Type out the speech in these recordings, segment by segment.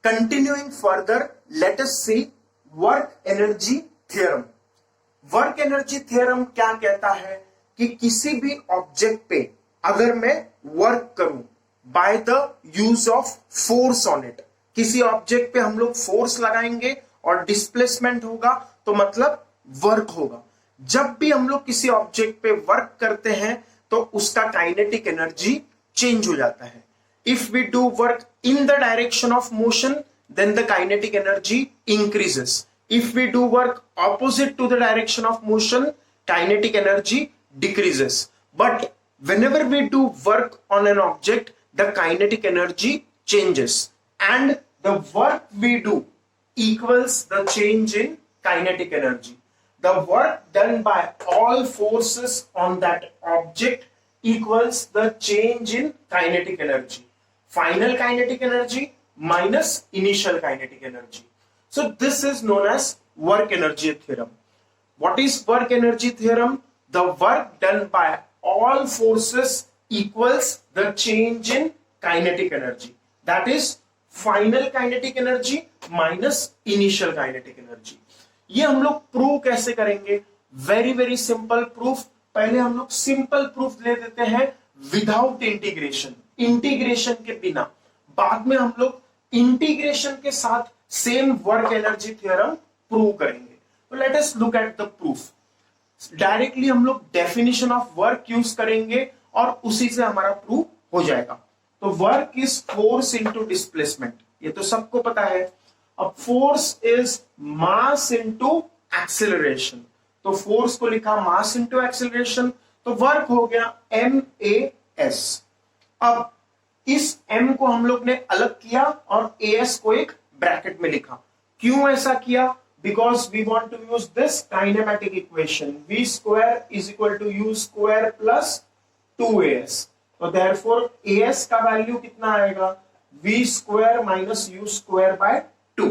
Continuing further, let us see work energy theorem. Work energy theorem क्या कहता है कि किसी भी ऑब्जेक्ट पे अगर मैं वर्क करूं by the use of force on it, किसी ऑब्जेक्ट पे हम लोग फोर्स लगाएंगे और डिस्प्लेसमेंट होगा तो मतलब वर्क होगा। जब भी हम लोग किसी ऑब्जेक्ट पे वर्क करते हैं तो उसका काइनेटिक एनर्जी चेंज हो जाता है। If we do work in the direction of motion then the kinetic energy increases. If we do work opposite to the direction of motion, kinetic energy decreases. But whenever we do work on an object, the kinetic energy changes. And the work we do equals the change in kinetic energy. The work done by all forces on that object equals the change in kinetic energy. Final kinetic energy minus initial kinetic energy. So this is known as work energy theorem. What is work energy theorem? The work done by all forces equals the change in kinetic energy. That is final kinetic energy minus initial kinetic energy. ये हम लोग prove कैसे करेंगे? Very very simple proof. पहले हम लोग simple proof ले देते हैं विदाउट इंटीग्रेशन, इंटीग्रेशन के बिना। बाद में हम लोग इंटीग्रेशन के साथ same work energy theorem prove करेंगे। तो let us look at the proof. Directly हम लोग डेफिनेशन ऑफ वर्क यूज करेंगे और उसी से हमारा प्रूफ हो जाएगा। तो work is force into displacement, ये तो सबको पता है। अब force is mass into acceleration, तो फोर्स को लिखा मास इनटू एक्सेलरेशन, तो वर्क हो गया MAS। अब इस M को हम लोग ने अलग किया और AS को एक ब्रैकेट में लिखा। क्यों ऐसा किया? Because we want to use this kinematic equation, V square is equal to U square plus 2AS। तो देयरफॉर AS का वैल्यू कितना आएगा? V square minus U square by 2।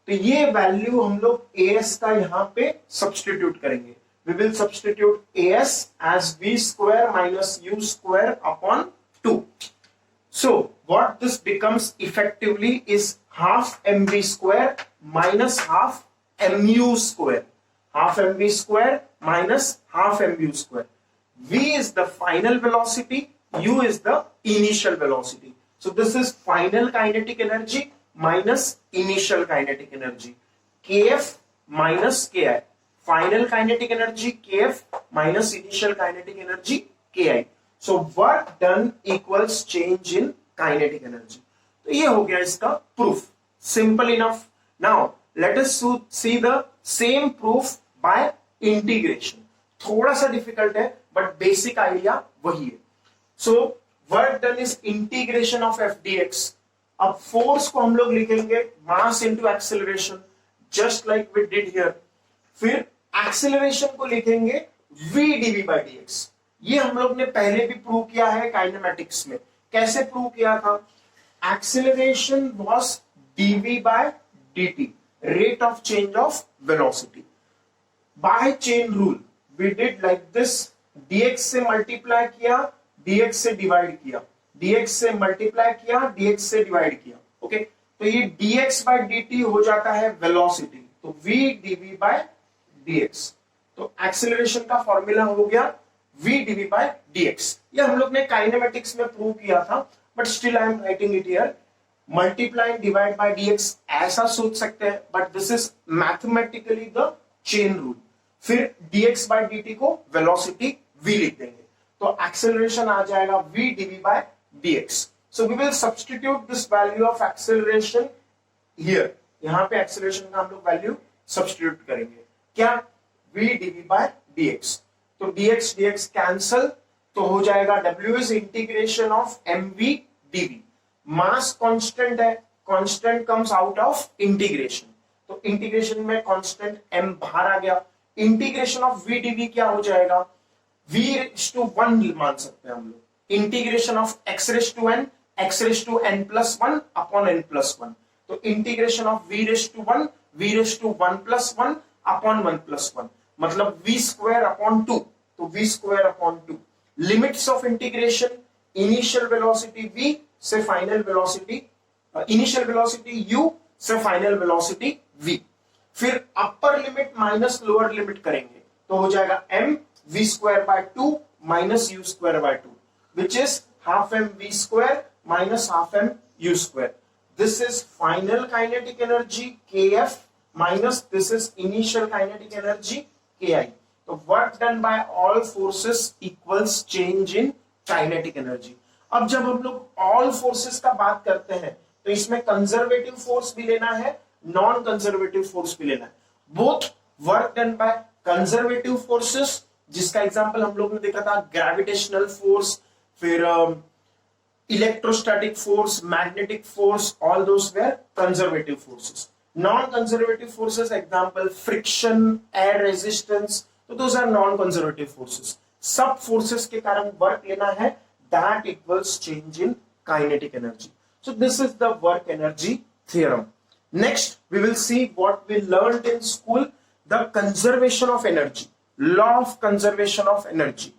तो ये वैल्यू हम लोग AS का यहां पे सब्स्टिट्यूट करेंगे। We will substitute AS as V square minus U square upon 2। So what this becomes effectively is half mv square minus half mu square. Half mv square minus half mu square. V is the final velocity, u is the initial velocity. So this is final kinetic energy minus initial kinetic energy. Kf minus Ki. Final kinetic energy Kf minus initial kinetic energy Ki. So work done equals change in kinetic energy. तो ये हो गया इसका proof, simple enough. Now let us see the same proof by integration. थोड़ा सा difficult है but basic idea वही है। So work done is integration of F D X. अब फोर्स को हम लोग लिखेंगे mass into acceleration, just like we did here. फिर एक्सेलरेशन को लिखेंगे v dv by dx। ये हम लोग ने पहले भी प्रूव किया है काइनेमेटिक्स में। कैसे प्रूव किया था? Acceleration was dv by dt, rate of change of velocity. By chain rule we did like this, dx से मल्टीप्लाई किया, dx से डिवाइड किया, dx से मल्टीप्लाई किया, dx से डिवाइड किया। ओके, तो ये dx by dt हो जाता है वेलोसिटी, तो v dv by dx। तो एक्सेलरेशन का फॉर्मूला हो गया v dv by dx। ये हम लोग ने काइनेमेटिक्स में प्रूव किया था, but still I am writing it here. Multiply divide by dx ऐसा सोच सकते हैं, but this is mathematically the chain rule. फिर dx by dt को वेलोसिटी v लिख देंगे, तो एक्सेलरेशन आ जाएगा v dv by dx। So we will substitute this value of acceleration here. यहां पे एक्सेलरेशन का हम लोग वैल्यू सब्स्टिट्यूट करेंगे। क्या? v dv by dx। तो dx dx कैंसल, तो हो जाएगा w is integration of mv dv। Mass constant है, constant comes out of integration, तो इंटीग्रेशन में कांस्टेंट m बाहर आ गया। इंटीग्रेशन ऑफ v dv क्या हो जाएगा? v raised to 1 मान सकते हैं हम लोग। Integration of x raised to n, x raised to n plus 1 upon n plus 1। तो integration of v raised to 1, v raised to 1 plus 1 upon 1 plus 1, मतलब v स्क्वायर अपॉन 2, तो v square upon 2। Limits of integration, initial velocity v से final velocity initial velocity u से final velocity v। फिर upper limit minus lower limit करेंगे तो हो जाएगा m v square by 2 minus u square by 2 which is half m v square minus half m u square. This is final kinetic energy kf minus this is initial kinetic energy ki। तो work done bye all forces equals change in kinetic energy. अब जब हम लोग all forces का बात करते हैं तो इसमें कंजर्वेटिव फोर्स भी लेना है, नॉन कंजर्वेटिव फोर्स भी लेना है। Both work done by conservative forces, जिसका एग्जांपल हम लोग ने देखा था ग्रेविटेशनल फोर्स, फिर electrostatic force, magnetic force, all those were conservative forces. Non conservative forces example friction, air resistance, तो those are non conservative forces. सब फोर्सेस के कारण वर्क लेना है, that equals change in kinetic energy. So this is the work energy theorem. Next, we will see what we learned in school, the conservation of energy, law of conservation of energy.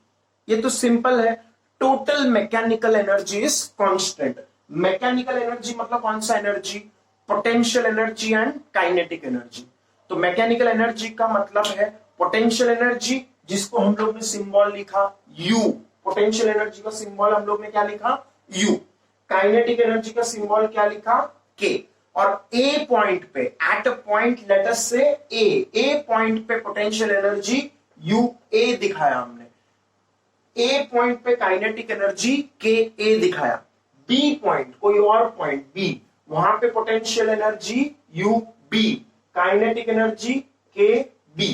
ये तो simple है, total mechanical energy is constant. Mechanical energy मतलब कौन सा energy? Potential energy and kinetic energy. तो mechanical energy का मतलब है potential energy, जिसको हम लोग ने symbol लिखा U. Potential energy का symbol हम लोग ने क्या लिखा? U. काइनेटिक एनर्जी का सिंबल क्या लिखा? K। और A पॉइंट पे, at a point let us से A पॉइंट पे पोटेंशियल एनर्जी UA दिखाया हमने, A पॉइंट पे काइनेटिक एनर्जी KA दिखाया, B पॉइंट कोई और पॉइंट B, वहां पे potential energy UB, kinetic energy KB।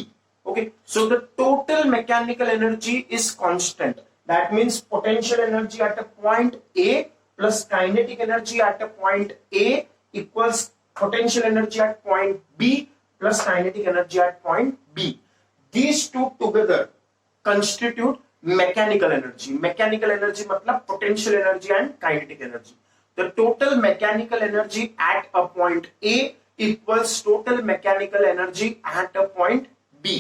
Okay, so the total mechanical energy is constant, that means potential energy at a point A plus kinetic energy at a point A equals potential energy at point B plus kinetic energy at point B. These two together constitute mechanical energy. Mechanical energy मतलब potential energy and kinetic energy. The total mechanical energy at a point A equals total mechanical energy at a point B.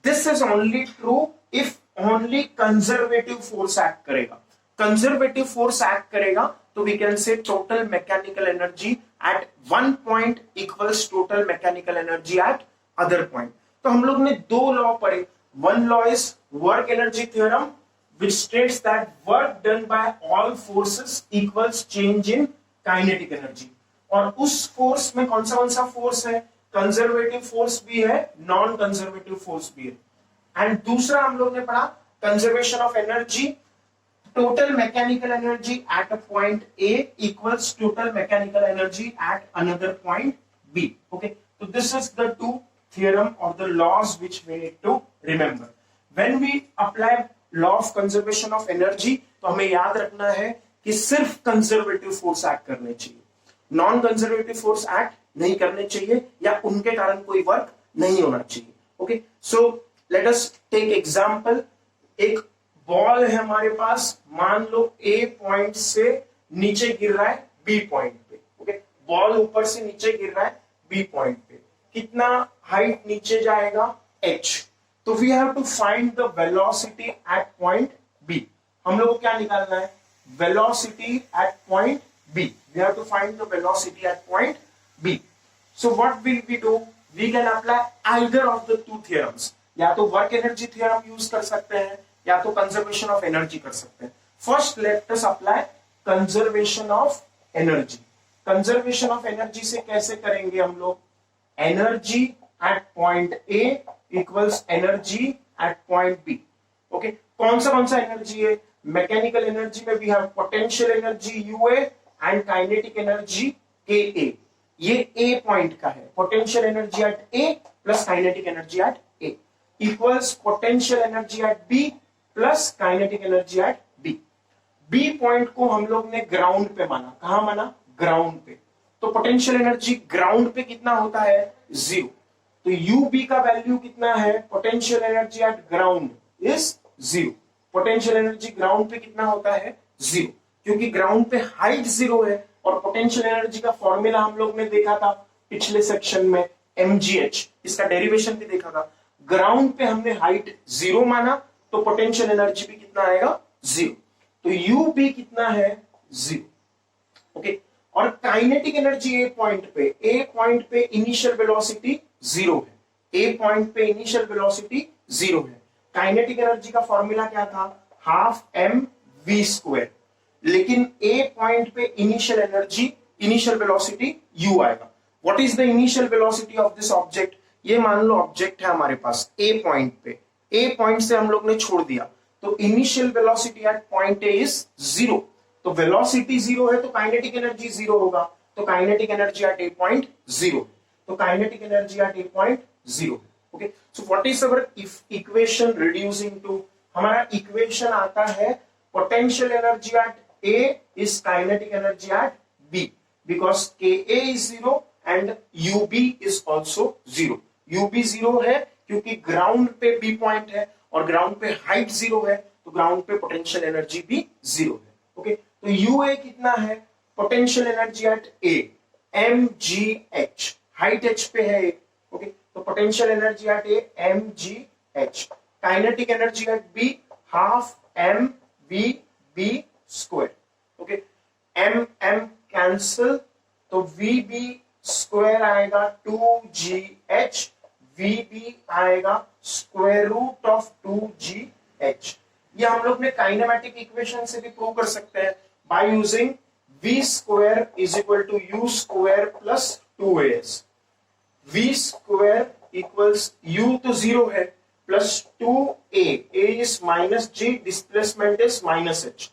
This is only true if only conservative force act करेगा। Conservative force act करेगा तो we can say total mechanical energy at one point equals total mechanical energy at other point. तो हम लोग ने दो law पढ़े, one law is work energy theorem which states that work done by all forces equals change in kinetic energy। और उस force में कौन सा फोर्स है? कंजर्वेटिव फोर्स भी है, नॉन कंजर्वेटिव फोर्स भी है। एंड दूसरा हम लोग ने पढ़ा conservation of energy, total mechanical energy at a point A equals total mechanical energy at another point B। Okay, so this is the two theorem or the laws which we need to remember when we apply law of conservation of energy। तो हमें याद रखना है कि सिर्फ conservative force act करने चाहिए, non conservative force act नहीं करने चाहिए या उनके कारण कोई वर्क नहीं होना चाहिए। Okay, so let us take example. एक बॉल है हमारे पास, मान लो A पॉइंट से नीचे गिर रहा है B पॉइंट पे। ओके, बॉल ऊपर से नीचे गिर रहा है B पॉइंट पे, कितना हाइट नीचे जाएगा? h। तो we have to find the velocity at point B। हम लोग को क्या निकालना है? Velocity at point B। We have to find the velocity at point B। So what will we do? We can apply either of the two theorems, या तो work energy theorem use कर सकते हैं या तो कंजर्वेशन ऑफ एनर्जी कर सकते हैं। First let us apply conservation of energy. Conservation of energy से कैसे करेंगे हम लोग? Energy at point A equals energy at point B। Okay, कौन सा एनर्जी है? मैकेनिकल एनर्जी में we have potential energy UA and kinetic energy KA। ये A पॉइंट का है, potential energy at A plus kinetic energy at A equals potential energy at B plus kinetic energy at B। B point को हम लोग ने ground पे माना, कहां माना? ग्राउंड पे। तो पोटेंशियल एनर्जी ग्राउंड पे कितना होता है? 0। तो UB का वैल्यू कितना है? Potential energy eight ground is 0। Potential energy ground पे कितना होता है? 0, क्योंकि ग्राउंड पे हाइट 0 है। और पोटेंशियल एनर्जी का फॉर्मूला हम लोग ने देखा था पिछले सेक्शन में, mgh, इसका डेरिवेशन भी देखा था। ग्राउंड पे हमने हाइट 0 माना तो पोटेंशियल एनर्जी भी कितना आएगा? 0। तो U भी कितना है? 0। ओके, और काइनेटिक एनर्जी ए पॉइंट पे इनिशियल वेलोसिटी जीरो है, ए पॉइंट पे इनिशियल वेलोसिटी जीरो है। काइनेटिक एनर्जी का फॉर्मूला क्या था, हाफ एम वी स्क्वायर, लेकिन ए पॉइंट पे initial energy initial velocity U आएगा। What is the initial velocity of this object, ये मान लो ऑब्जेक्ट है हमारे पास ए पॉइंट पे, ए पॉइंट से हम लोग ने छोड़ दिया, तो initial velocity at point A is zero, तो वेलोसिटी जीरो है तो काइनेटिक एनर्जी जीरो होगा, तो kinetic energy at A point zero, तो kinetic energy at A point zero. Okay, so what is our equation reducing to, हमारा equation आता है potential energy at A is kinetic energy at B, because K A is zero and UB is also zero. UB zero है क्योंकि ground पे B point है और ground पे height zero है, तो ग्राउंड पे पोटेंशियल एनर्जी भी जीरो है। ओके, तो यू ए कितना है, potential energy at A M G H, height H पे है ए। ओके, तो potential energy at A M G H, kinetic energy at B half M V B square. Okay, M M cancel, तो V B square आएगा 2gh, V B आएगा square root of 2gh। ये हम लोग ने kinematic equation से भी prove कर सकते हैं by using v square is equal to u square plus 2as। v square equals u तो जीरो है plus 2a, a is minus g, displacement is minus h,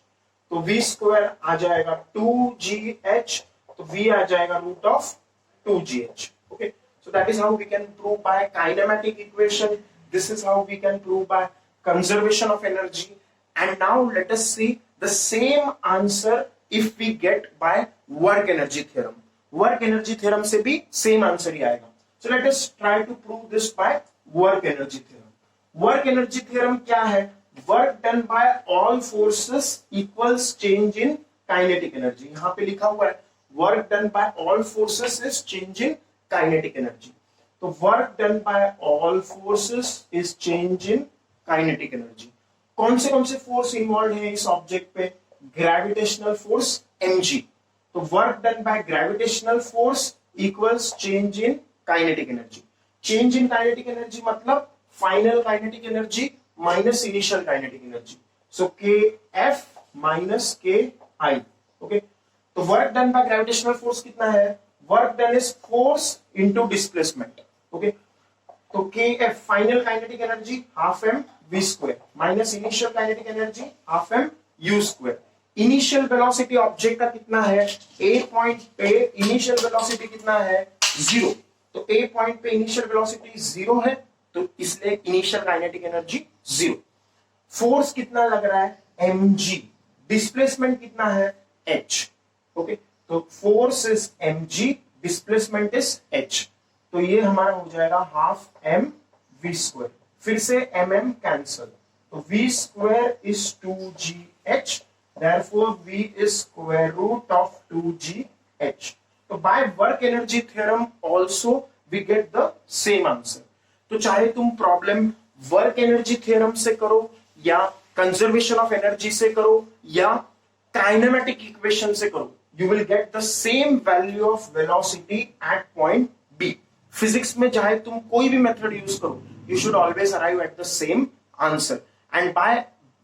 तो v स्क्वायर आ जाएगा 2gh, तो v आ जाएगा root of 2gh। okay, so that is how we can prove by kinematic equation, this is how we can prove by conservation of energy, and now let us see the same answer if we get by work energy theorem। work energy theorem से भी same answer ही आएगा। so let us try to prove this by work energy theorem। work energy theorem क्या है, work done by all forces equals change in kinetic energy। यहाँ पे लिखा हुआ है work done by all forces is change in kinetic energy, तो work done by all forces is change in kinetic energy। कौन से फोर्स इन्वॉल्व है इस ऑब्जेक्ट पे, ग्रेविटेशनल फोर्स mg, तो work done by gravitational force equals change in kinetic energy. Change in kinetic energy मतलब final kinetic energy minus initial kinetic energy, so K F minus K I. Okay, तो work done by gravitational force कितना है, work done is force into displacement. Okay, तो K F final kinetic energy half M V square minus initial kinetic energy half M U square. Initial velocity object का कितना है, A point पे initial velocity कितना है, zero, तो ए point पे initial velocity zero है, तो इसलिए initial kinetic energy zero. Force कितना लग रहा है, mg, डिस्प्लेसमेंट कितना है, h। ओके, तो force is mg, displacement is h, तो ये हमारा हो जाएगा हाफ एम वी स्क्वायर, फिर से mm कैंसल, तो v square is 2gh, therefore v is square root of 2gh। तो by work energy theorem also we get the same answer। तो चाहे तुम प्रॉब्लम वर्क एनर्जी थ्योरम से करो या कंजर्वेशन ऑफ एनर्जी से करो या काइनेमेटिक इक्वेशन से करो, you will get the same value of velocity at point B. Physics में चाहे तुम कोई भी मेथड यूज करो, you should always arrive at the same answer, and by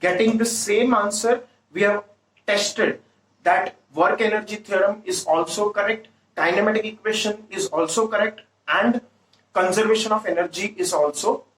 getting the same answer we have tested that work energy theorem is also correct, kinematic equation is also correct, and conservation of energy is also